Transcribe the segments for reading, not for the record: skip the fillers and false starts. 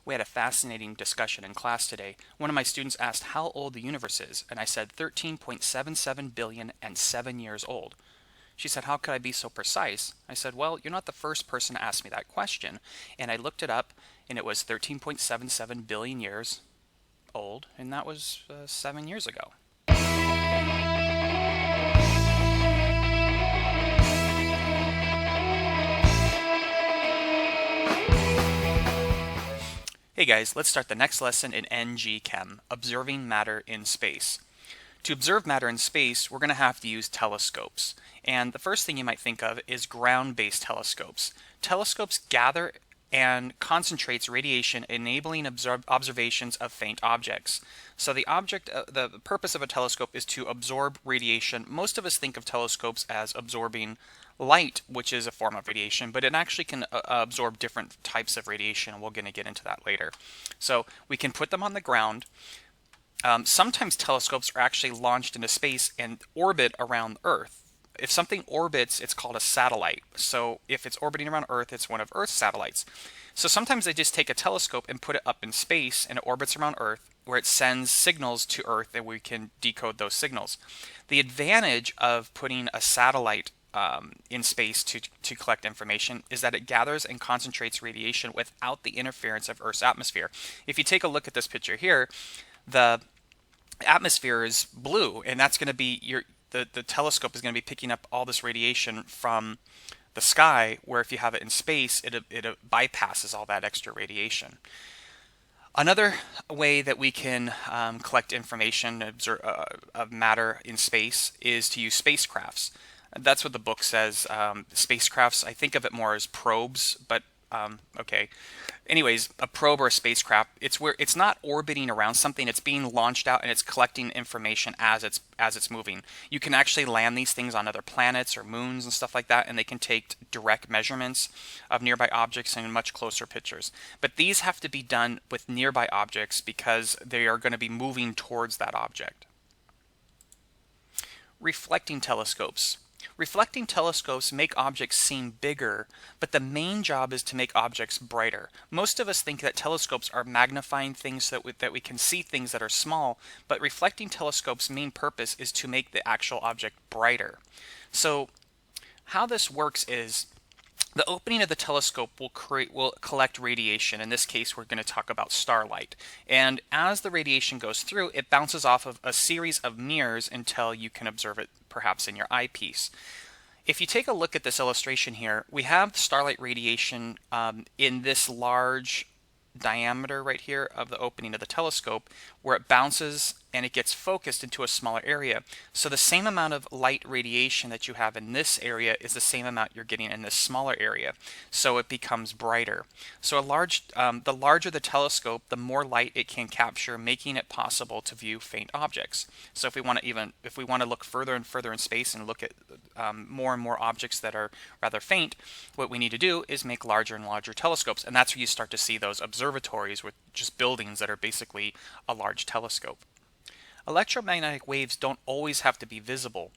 We had a fascinating discussion in class today. One of my students asked how old the universe is, and I said 13.77 billion and 7 years old. She said, how could I be so precise? I said, well, you're not the first person to ask me that question. And I looked it up, and it was 13.77 billion years old, and that was 7 years ago. Hey guys, let's start the next lesson in NG Chem, observing matter in space. To observe matter in space, we're going to have to use telescopes. And the first thing you might think of is ground-based telescopes. Telescopes gather and concentrates radiation, enabling observations of faint objects. So the purpose of a telescope is to absorb radiation. Most of us think of telescopes as absorbing light, which is a form of radiation, but it actually can absorb different types of radiation, and we're going to get into that later. So we can put them on the ground. Sometimes telescopes are actually launched into space and orbit around Earth. If something orbits, it's called a satellite. So if it's orbiting around Earth, it's one of Earth's satellites. So sometimes they just take a telescope and put it up in space, and it orbits around Earth, where it sends signals to Earth, and we can decode those signals. The advantage of putting a satellite in space to collect information is that it gathers and concentrates radiation without the interference of Earth's atmosphere. If you take a look at this picture here, the atmosphere is blue, and that's going to be the telescope is going to be picking up all this radiation from the sky, where if you have it in space, it bypasses all that extra radiation. Another way that we can collect information of matter in space is to use spacecrafts. That's what the book says. Spacecrafts, I think of it more as probes, but okay. Anyways, a probe or a spacecraft, it's where it's not orbiting around something, it's being launched out and it's collecting information as it's moving. You can actually land these things on other planets or moons and stuff like that, and they can take direct measurements of nearby objects and much closer pictures. But these have to be done with nearby objects because they are going to be moving towards that object. Reflecting telescopes. Reflecting telescopes make objects seem bigger, but the main job is to make objects brighter. Most of us think that telescopes are magnifying things so that we can see things that are small, but reflecting telescopes' main purpose is to make the actual object brighter. So how this works is the opening of the telescope will collect radiation. In this case, we're going to talk about starlight. And as the radiation goes through, it bounces off of a series of mirrors until you can observe it perhaps in your eyepiece. If you take a look at this illustration here, we have starlight radiation in this large diameter right here of the opening of the telescope, where it bounces and it gets focused into a smaller area. So the same amount of light radiation that you have in this area is the same amount you're getting in this smaller area. So it becomes brighter. So the larger the telescope, the more light it can capture, making it possible to view faint objects. So if we want to look further and further in space and look at more and more objects that are rather faint, what we need to do is make larger and larger telescopes, and that's where you start to see those observatories with just buildings that are basically a large telescope. Electromagnetic waves don't always have to be visible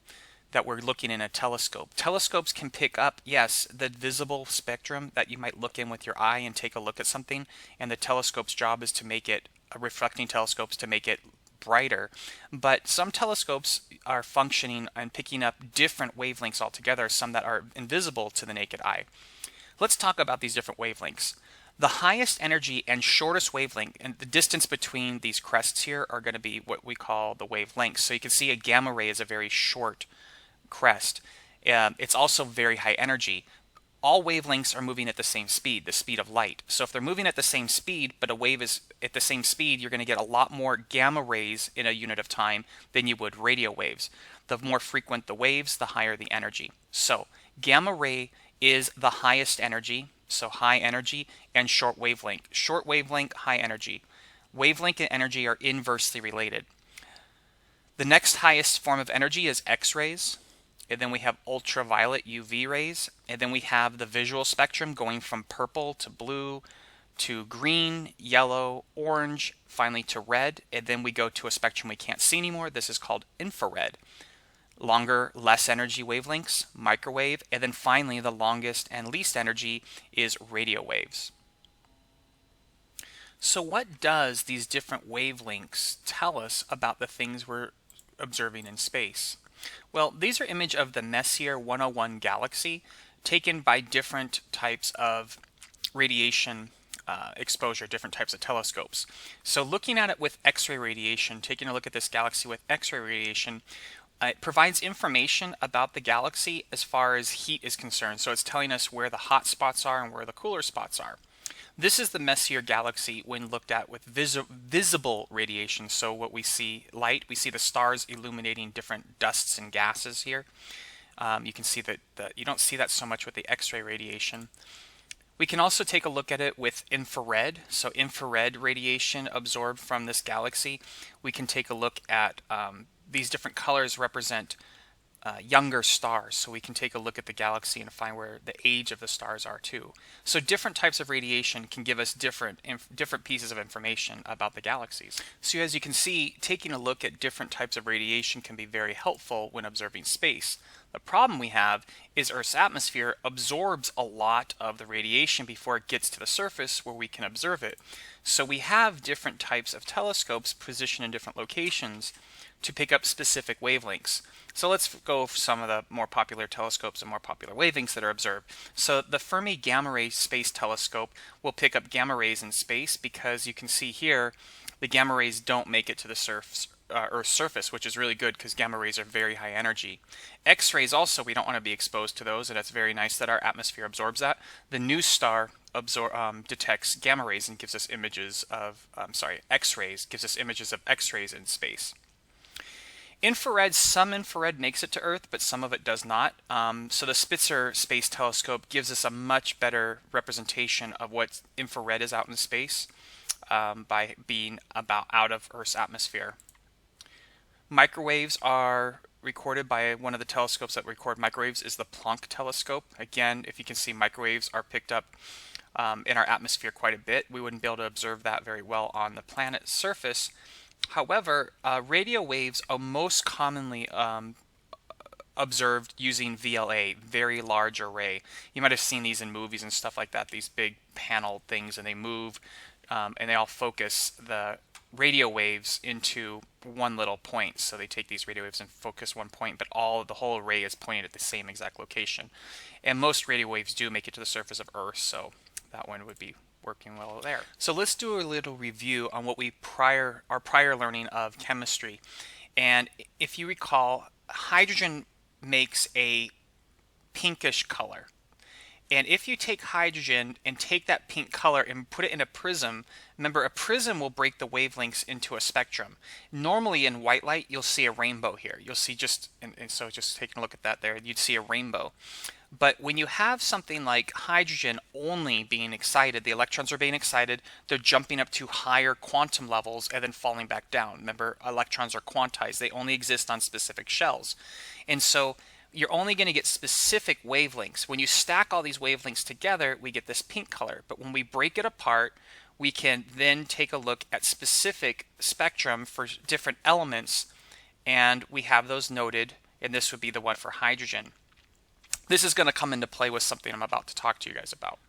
that we're looking in a telescope. Telescopes can pick up, yes, the visible spectrum that you might look in with your eye and take a look at something, and the telescope's job is to make it, reflecting telescopes, to make it brighter. But some telescopes are functioning and picking up different wavelengths altogether, some that are invisible to the naked eye. Let's talk about these different wavelengths. The highest energy and shortest wavelength, and the distance between these crests here are going to be what we call the wavelengths. So you can see a gamma ray is a very short crest. It's also very high energy. All wavelengths are moving at the same speed, the speed of light. So if they're moving at the same speed, but a wave is at the same speed, you're going to get a lot more gamma rays in a unit of time than you would radio waves. The more frequent the waves, the higher the energy. So gamma ray is the highest energy, so high energy, and short wavelength. Short wavelength, high energy. Wavelength and energy are inversely related. The next highest form of energy is X-rays, and then we have ultraviolet UV rays, and then we have the visual spectrum going from purple to blue to green, yellow, orange, finally to red, and then we go to a spectrum we can't see anymore. This is called infrared. Longer, less energy wavelengths, microwave, and then finally the longest and least energy is radio waves. So what does these different wavelengths tell us about the things we're observing in space? Well, these are image of the Messier 101 galaxy taken by different types of radiation exposure, different types of telescopes. So looking at it with X-ray radiation, taking a look at this galaxy with X-ray radiation, it provides information about the galaxy as far as heat is concerned. So it's telling us where the hot spots are and where the cooler spots are. This is the Messier galaxy when looked at with visible radiation. So what we see, light, we see the stars illuminating different dusts and gases here. You can see that you don't see that so much with the X-ray radiation. We can also take a look at it with infrared. So infrared radiation absorbed from this galaxy. We can take a look at these different colors represent younger stars, so we can take a look at the galaxy and find where the age of the stars are too. So different types of radiation can give us different pieces of information about the galaxies. So as you can see, taking a look at different types of radiation can be very helpful when observing space. The problem we have is Earth's atmosphere absorbs a lot of the radiation before it gets to the surface where we can observe it. So we have different types of telescopes positioned in different locations to pick up specific wavelengths. So let's go over some of the more popular telescopes and more popular wavelengths that are observed. So the Fermi Gamma Ray Space Telescope will pick up gamma rays in space because you can see here the gamma rays don't make it to the Earth's surface, which is really good because gamma rays are very high energy. X-rays also, we don't want to be exposed to those, and it's very nice that our atmosphere absorbs that. The new star detects gamma rays and gives us images of, X-rays, gives us images of X-rays in space. Infrared, some infrared makes it to Earth, but some of it does not. So the Spitzer Space Telescope gives us a much better representation of what infrared is out in space by being about out of Earth's atmosphere. Microwaves are recorded by one of the telescopes that record microwaves is the Planck telescope. Again, if you can see, microwaves are picked up in our atmosphere quite a bit. We wouldn't be able to observe that very well on the planet's surface. However, radio waves are most commonly observed using VLA, Very Large Array. You might have seen these in movies and stuff like that, these big panel things, and they move and they all focus the radio waves into one little point. So they take these radio waves and focus one point, but the whole array is pointed at the same exact location. And most radio waves do make it to the surface of Earth, so that one would be working well there. So let's do a little review on what our prior learning of chemistry. And if you recall, hydrogen makes a pinkish color. And if you take hydrogen and take that pink color and put it in a prism, remember a prism will break the wavelengths into a spectrum. Normally in white light, you'll see a rainbow here. You'll see so just taking a look at that there, you'd see a rainbow. But when you have something like hydrogen only being excited, the electrons are being excited, they're jumping up to higher quantum levels and then falling back down. Remember, electrons are quantized. They only exist on specific shells. And so you're only going to get specific wavelengths. When you stack all these wavelengths together, we get this pink color. But when we break it apart, we can then take a look at specific spectrum for different elements, and we have those noted, and this would be the one for hydrogen. This is going to come into play with something I'm about to talk to you guys about.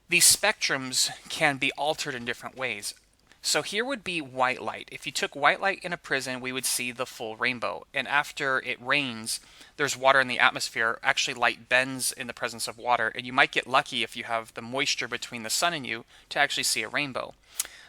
These spectrums can be altered in different ways. So here would be white light. If you took white light in a prism, we would see the full rainbow. And after it rains, there's water in the atmosphere. Actually, light bends in the presence of water. And you might get lucky if you have the moisture between the sun and you to actually see a rainbow.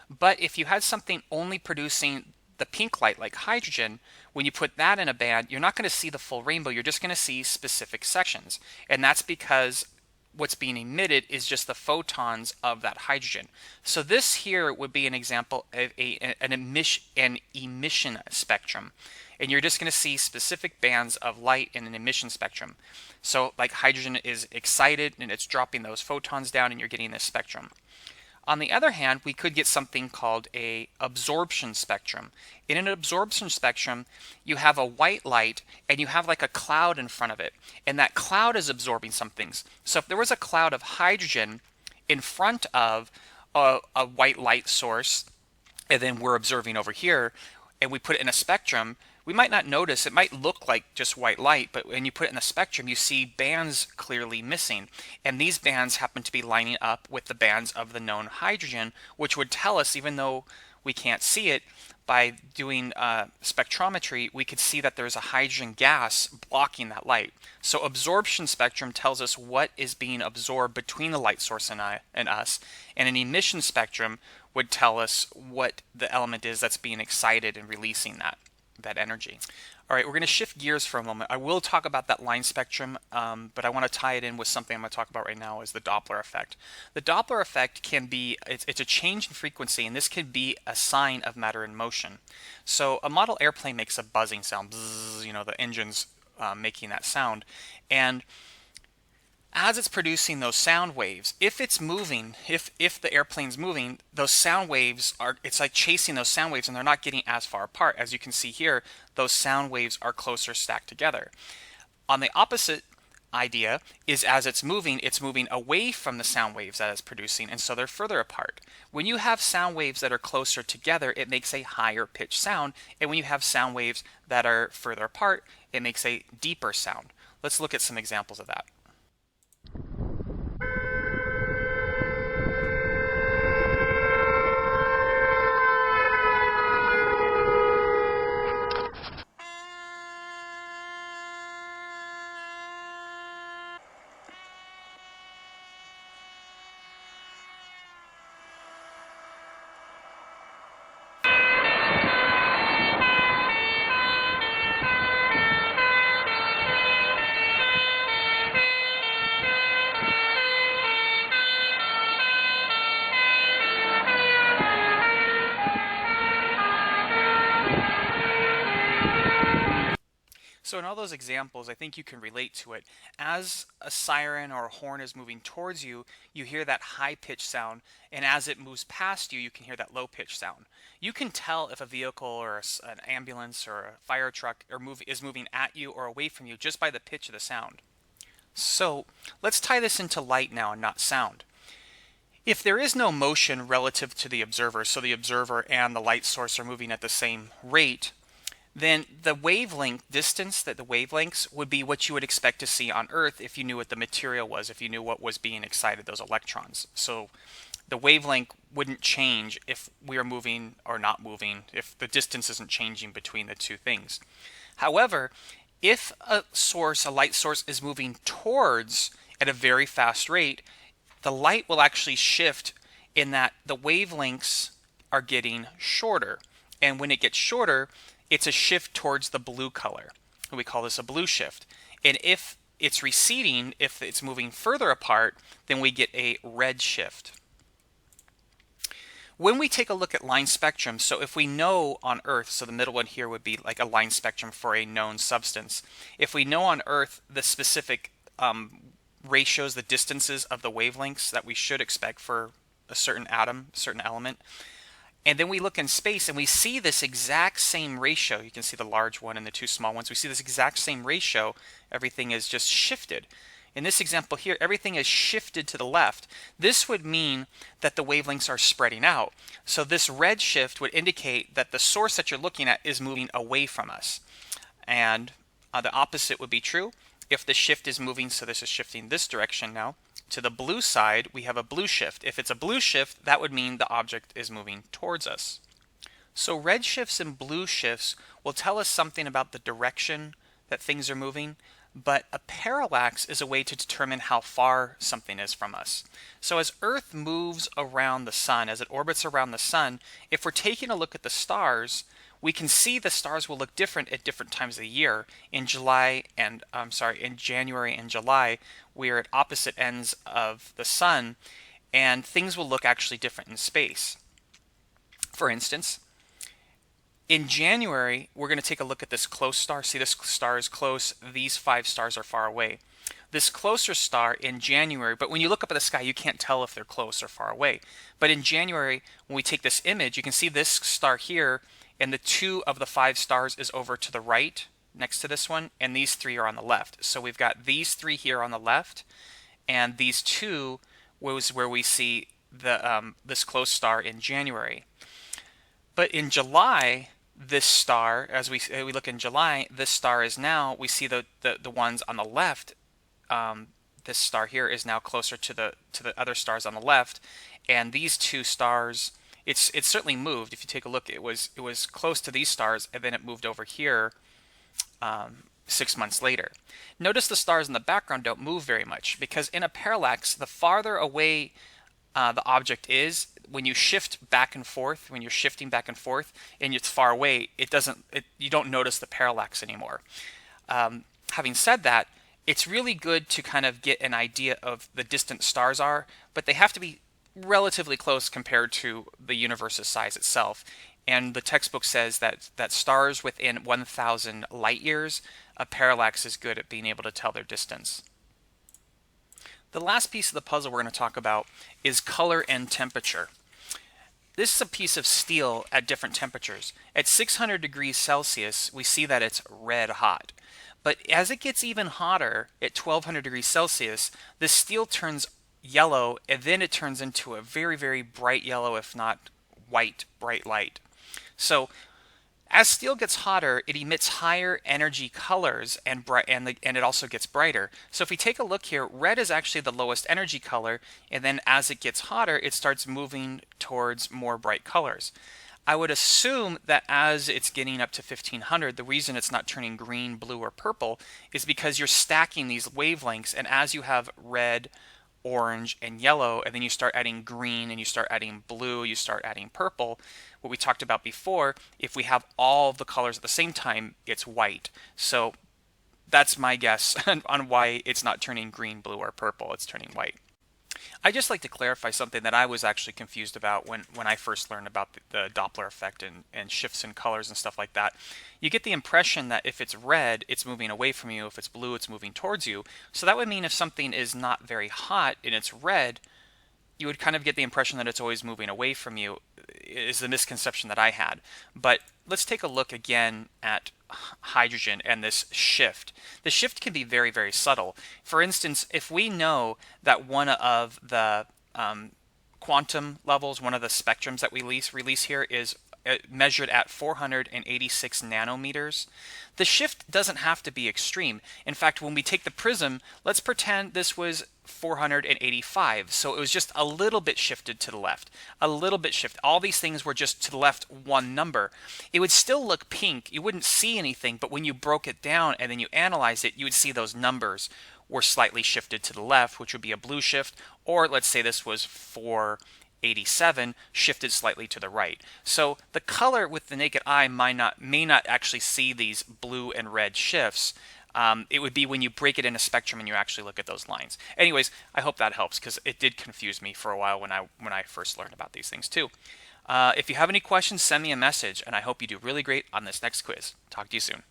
But if you had something only producing the pink light like hydrogen, when you put that in a band, you're not going to see the full rainbow. You're just going to see specific sections. And that's because what's being emitted is just the photons of that hydrogen. So this here would be an example of an emission spectrum. And you're just going to see specific bands of light in an emission spectrum. So like hydrogen is excited and it's dropping those photons down and you're getting this spectrum. On the other hand, we could get something called a absorption spectrum. In an absorption spectrum, you have a white light and you have like a cloud in front of it. And that cloud is absorbing some things. So if there was a cloud of hydrogen in front of a white light source, and then we're observing over here, and we put it in a spectrum, we might not notice, it might look like just white light, but when you put it in the spectrum, you see bands clearly missing. And these bands happen to be lining up with the bands of the known hydrogen, which would tell us, even though we can't see it, by doing spectrometry, we could see that there's a hydrogen gas blocking that light. So absorption spectrum tells us what is being absorbed between the light source and us, and an emission spectrum would tell us what the element is that's being excited and releasing that energy. All right, we're going to shift gears for a moment. I will talk about that line spectrum, but I want to tie it in with something I'm going to talk about right now, is the Doppler effect. The Doppler effect can be, it's a change in frequency, and this can be a sign of matter in motion. So a model airplane makes a buzzing sound, bzzz, you know, the engine's making that sound, and as it's producing those sound waves, if it's moving, if the airplane's moving, those sound waves are, it's like chasing those sound waves, and they're not getting as far apart. As you can see here, those sound waves are closer stacked together. On the opposite idea is, as it's moving away from the sound waves that it's producing, and so they're further apart. When you have sound waves that are closer together, it makes a higher pitch sound, and when you have sound waves that are further apart, it makes a deeper sound. Let's look at some examples of that. So in all those examples, I think you can relate to it. As a siren or a horn is moving towards you, you hear that high-pitched sound, and as it moves past you, you can hear that low-pitched sound. You can tell if a vehicle or an ambulance or a fire truck is moving at you or away from you just by the pitch of the sound. So let's tie this into light now and not sound. If there is no motion relative to the observer, so the observer and the light source are moving at the same rate, then the wavelength distance, that the wavelengths would be what you would expect to see on Earth if you knew what the material was, if you knew what was being excited, those electrons. So the wavelength wouldn't change if we are moving or not moving, if the distance isn't changing between the two things. However, if a light source is moving towards at a very fast rate, the light will actually shift in that the wavelengths are getting shorter. And when it gets shorter, it's a shift towards the blue color. We call this a blue shift. And if it's receding, if it's moving further apart, then we get a red shift. When we take a look at line spectrum, so if we know on Earth, so the middle one here would be like a line spectrum for a known substance. If we know on Earth the specific ratios, the distances of the wavelengths that we should expect for a certain atom, certain element, and then we look in space and we see this exact same ratio. You can see the large one and the two small ones. We see this exact same ratio. Everything is just shifted. In this example here, everything is shifted to the left. This would mean that the wavelengths are spreading out. So this red shift would indicate that the source that you're looking at is moving away from us. And the opposite would be true. If the shift is moving, so this is shifting this direction now, to the blue side, we have a blue shift. If it's a blue shift, that would mean the object is moving towards us. So red shifts and blue shifts will tell us something about the direction that things are moving, but a parallax is a way to determine how far something is from us. So as Earth moves around the sun, as it orbits around the sun, if we're taking a look at the stars, we can see the stars will look different at different times of the year. In January and July, we are at opposite ends of the sun, and things will look actually different in space. For instance, in January, we're going to take a look at this close star. See, this star is close. These 5 stars are far away. This closer star in January, but when you look up at the sky, you can't tell if they're close or far away. But in January, when we take this image, you can see this star here, and the 2 of the 5 stars is over to the right next to this one, and these 3 are on the left. So we've got these 3 here on the left, and these 2 was where we see the this close star in January. But in July, this star, as we look in July, this star is now, we see the ones on the left. This star here is now closer to the other stars on the left, and these two stars, it's certainly moved. If you take a look, it was close to these stars, and then it moved over here 6 months later. Notice the stars in the background don't move very much, because in a parallax, the farther away the object is, when you shift back and forth, when you're shifting back and forth and it's far away, you don't notice the parallax anymore. Having said that, it's really good to kind of get an idea of the distant stars are, but they have to be relatively close compared to the universe's size itself. And the textbook says that stars within 1,000 light years, a parallax is good at being able to tell their distance. The last piece of the puzzle we're going to talk about is color and temperature. This is a piece of steel at different temperatures. At 600 degrees Celsius, we see that it's red hot. But as it gets even hotter, at 1200 degrees Celsius, the steel turns yellow, and then it turns into a very, very bright yellow, if not white, bright light. So as steel gets hotter, it emits higher energy colors, and it also gets brighter. So if we take a look here, red is actually the lowest energy color, and then as it gets hotter, it starts moving towards more bright colors. I would assume that as it's getting up to 1500, the reason it's not turning green, blue, or purple is because you're stacking these wavelengths, and as you have red, orange, and yellow, and then you start adding green, and you start adding blue, you start adding purple, what we talked about before, if we have all of the colors at the same time, it's white. So that's my guess on why it's not turning green, blue, or purple, it's turning white. I'd just like to clarify something that I was actually confused about when I first learned about the Doppler effect and shifts in colors and stuff like that. You get the impression that if it's red, it's moving away from you. If it's blue, it's moving towards you. So that would mean if something is not very hot and it's red, you would kind of get the impression that it's always moving away from you, is the misconception that I had. But let's take a look again at hydrogen and this shift. The shift can be very, very subtle. For instance, if we know that one of the quantum levels, one of the spectrums that we release here is measured at 486 nanometers, the shift doesn't have to be extreme. In fact, when we take the prism, let's pretend this was 485, so it was just a little bit shifted to the left, a little bit shift. All these things were just to the left one number. It would still look pink. You wouldn't see anything, but when you broke it down and then you analyze it, you would see those numbers were slightly shifted to the left, which would be a blue shift, or let's say this was 487 shifted slightly to the right. So the color with the naked eye may not actually see these blue and red shifts. It would be when you break it in a spectrum and you actually look at those lines. Anyways, I hope that helps, because it did confuse me for a while when I first learned about these things too. If you have any questions, send me a message, and I hope you do really great on this next quiz. Talk to you soon.